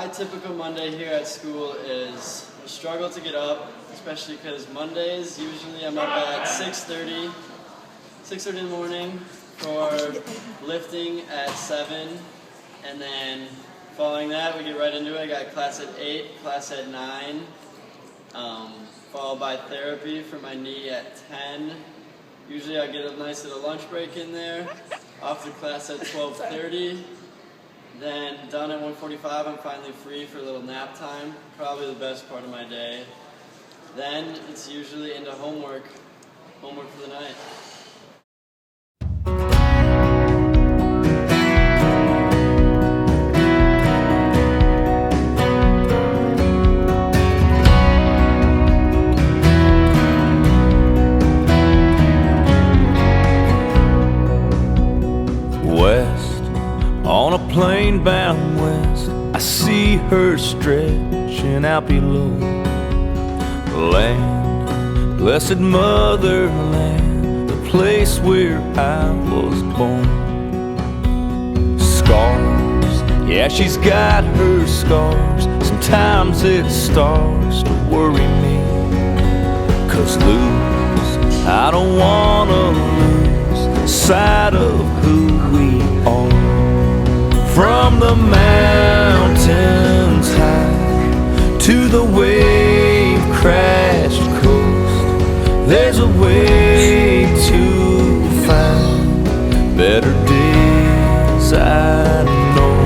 My typical Monday here at school is a struggle to get up, especially because Mondays, usually I'm up at 6:30 in the morning for lifting at 7, and then following that, we get right into it. I got class at 8, class at 9, followed by therapy for my knee at 10. Usually I get a nice little lunch break in there. Off to class at 12:30. Then done at 1:45, I'm finally free for a little nap time. Probably the best part of my day. Then it's usually into homework for the night. On a plane bound west, I see her stretching out below. Land, blessed motherland, the place where I was born. Scars, yeah, she's got her scars. Sometimes it starts to worry me, 'cause I don't wanna lose sight of who we are. From the mountains high to the wave-crashed coast, there's a way to find better days, I know.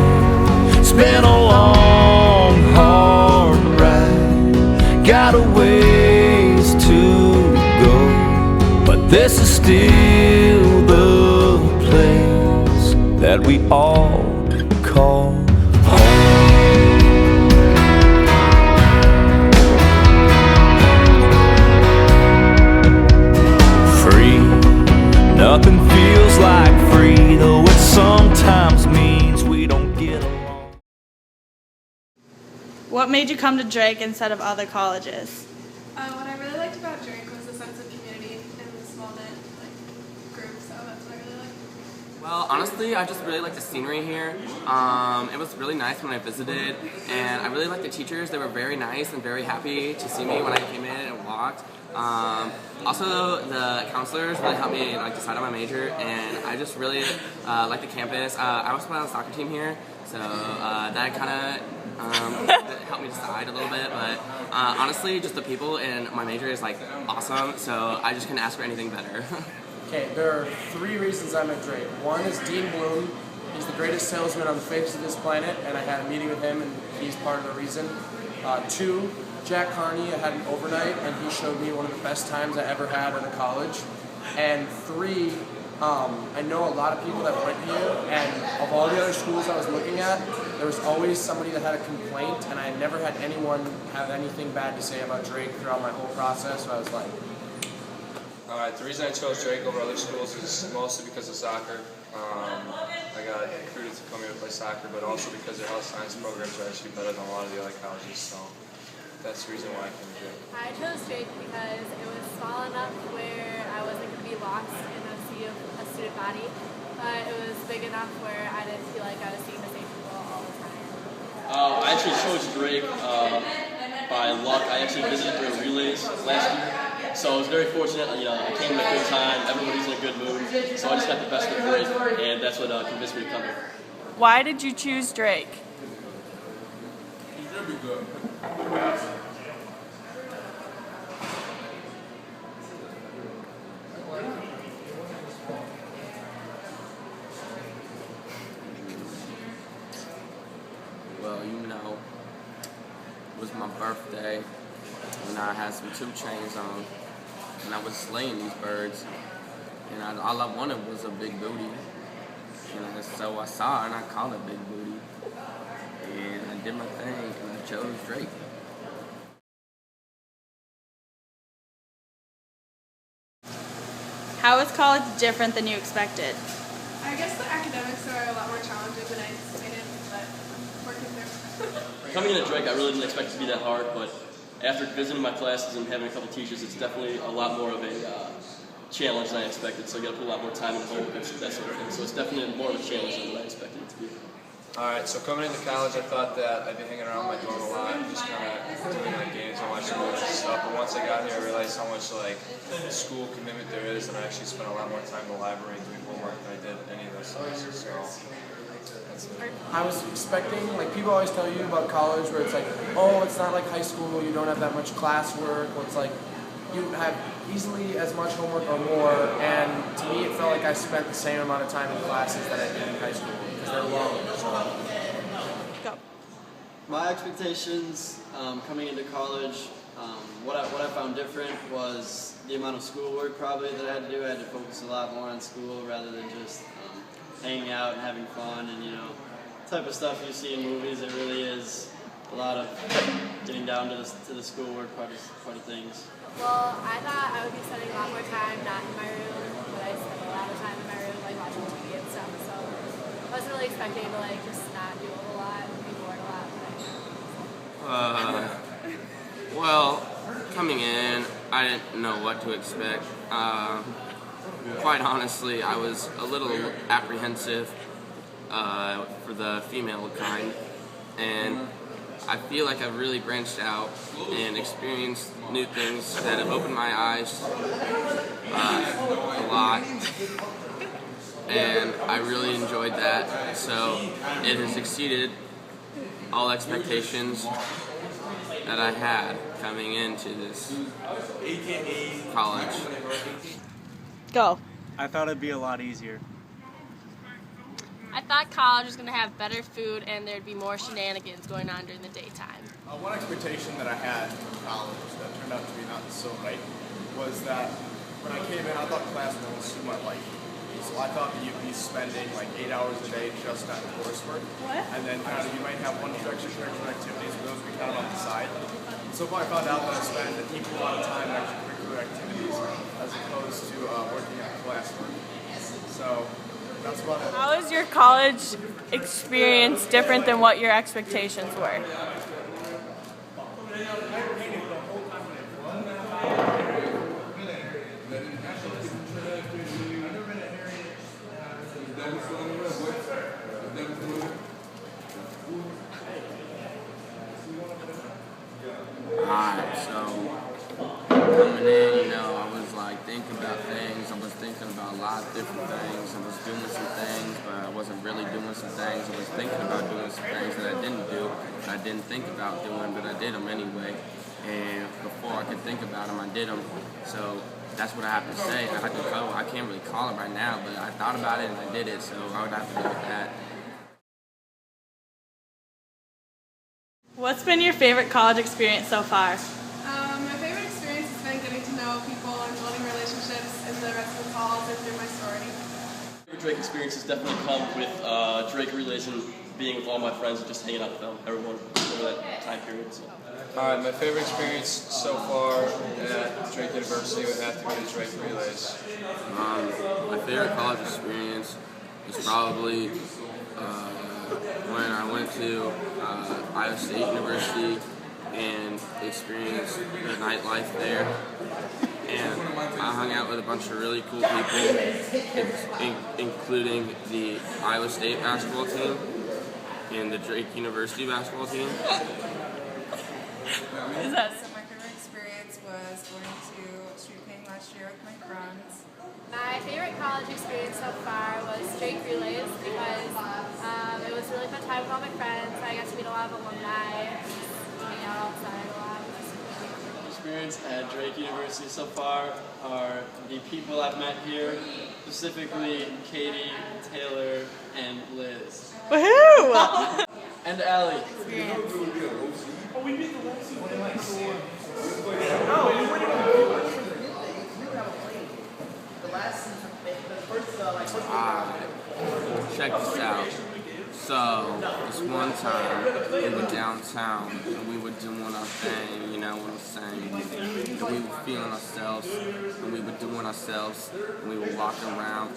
It's been a long, hard ride, got a ways to go, but this is still the place that we all call home. Free, nothing feels like free, though it sometimes means we don't get along. What made you come to Drake instead of other colleges? What I really liked about Drake was the sense of community and the small knit group, so that's what I really liked. Well, honestly, I just really like the scenery here. It was really nice when I visited, and I really liked the teachers. They were very nice and very happy to see me when I came in and walked. Also, the counselors really helped me decide on my major, and I just really like the campus. I also play on the soccer team here, so that kind of helped me decide a little bit. But honestly, just the people and my major is awesome, so I just couldn't ask for anything better. Okay, there are 3 reasons I'm at Drake. One is Dean Bloom. He's the greatest salesman on the face of this planet, and I had a meeting with him, and he's part of the reason. 2, Jack Carney. I had an overnight, and he showed me one of the best times I ever had at a college. And 3, I know a lot of people that went here, and of all the other schools I was looking at, there was always somebody that had a complaint, and I had never had anyone have anything bad to say about Drake throughout my whole process, so I was like, the reason I chose Drake over other schools is mostly because of soccer. I got recruited to come here to play soccer, but also because their health science programs are actually better than a lot of the other colleges, so that's the reason why I came to Drake. I chose Drake because it was small enough where I wasn't going to be lost in a sea of a student body, but it was big enough where I didn't feel like I was seeing the same people all the time. I actually chose Drake by luck. I actually visited their relays last year. So I was very fortunate, I came at a good time, everybody's in a good mood, so I just got the best of Drake, and that's what convinced me to come here. Why did you choose Drake? He's gonna be good. Well, it was my birthday, and I had some 2 chains on, and I was slaying these birds, and all I wanted was a big booty, and so I saw it, and I called it big booty, and I did my thing, and I chose Drake. How is college different than you expected? I guess the academics are a lot more challenging than I anticipated, but working through. Coming into Drake, I really didn't expect it to be that hard, but after visiting my classes and having a couple teachers, it's definitely a lot more of a challenge than I expected, so you got to put a lot more time into homework and that sort of thing. So it's definitely more of a challenge than what I expected it to be. Alright, so coming into college, I thought that I'd be hanging around my dorm a lot, just kind of doing like games and watching movies and stuff. But once I got here, I realized how much like school commitment there is, and I actually spent a lot more time in the library doing homework than I did any of those semesters. So that's it. I was expecting, like people always tell you about college where it's like, oh, it's not like high school, you don't have that much classwork, or it's like you have easily as much homework or more, and to me it felt like I spent the same amount of time in classes that I did in high school, because they're long. So. Go. My expectations coming into college, what I found different was the amount of schoolwork probably that I had to do. I had to focus a lot more on school rather than just hanging out and having fun and, you know, type of stuff you see in movies. It really is a lot of getting down to the schoolwork part of things. Well, I thought I would be spending a lot more time not in my room, but I spent a lot of time in my room, like watching TV and stuff. So I wasn't really expecting to like just not do a whole lot and be bored a lot. Well, coming in, I didn't know what to expect. Quite honestly, I was a little apprehensive for the female kind, and I feel like I've really branched out and experienced new things that have opened my eyes a lot, and I really enjoyed that. So it has exceeded all expectations that I had coming into this college. Go. I thought it'd be a lot easier. I thought college was going to have better food and there'd be more shenanigans going on during the daytime. One expectation that I had from college that turned out to be not so right was that when I came in, I thought classroom was somewhat like, so I thought that you'd be spending like 8 hours a day just on coursework. What? And then kind of you might have one or two extracurricular activities, but those would be kind of on the side. So far I found out that I spend an equal amount of time in extracurricular activities as opposed to working on classwork. So that's about it. How is your college experience different than what your expectations were? Alright, so coming in, you know, I was like thinking about things. I was thinking about a lot of different things. I was doing some things, but I wasn't really doing some things. I was thinking about doing some things that I didn't do, that I didn't think about doing, but I did them anyway. And before I could think about them, I did them. So that's what I have to say. I have to go. I can't really call it right now, but I thought about it and I did it, so I would have to go with that. What's been your favorite college experience so far? My favorite experience has been getting to know people and building relationships in the rest of the halls and through my sorority. Drake experience has definitely come with Drake Relays and being with all my friends and just hanging out with them, everyone over that time period. So. Alright, my favorite experience so far at Drake University would have to be the Drake Relays. My favorite college experience is probably when I went to Iowa State University and experienced the nightlife there. And I hung out with a bunch of really cool people, including the Iowa State basketball team and the Drake University basketball team. Is that? So my favorite experience was going to street painting last year with my friends. My favorite college experience so far was Drake Relays because it was a really fun time with all my friends. I got to meet a lot of alumni, hang out outside a lot. Experience at Drake University so far are the people I've met here, specifically Katie, Taylor, and Liz. Woohoo! And Allie. Check this out. So, this one time, we were downtown, and we were doing our thing, you know what I'm saying? And we were feeling ourselves, and we were doing ourselves, and we were walking around,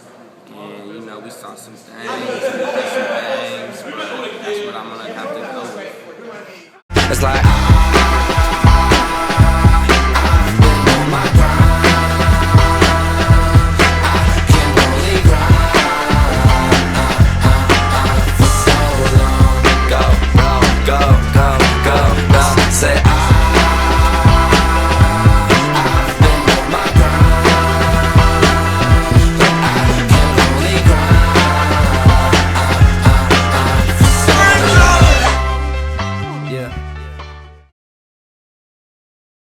and, you know, we saw some things, we did some things, but that's what I'm gonna have to go with. It's like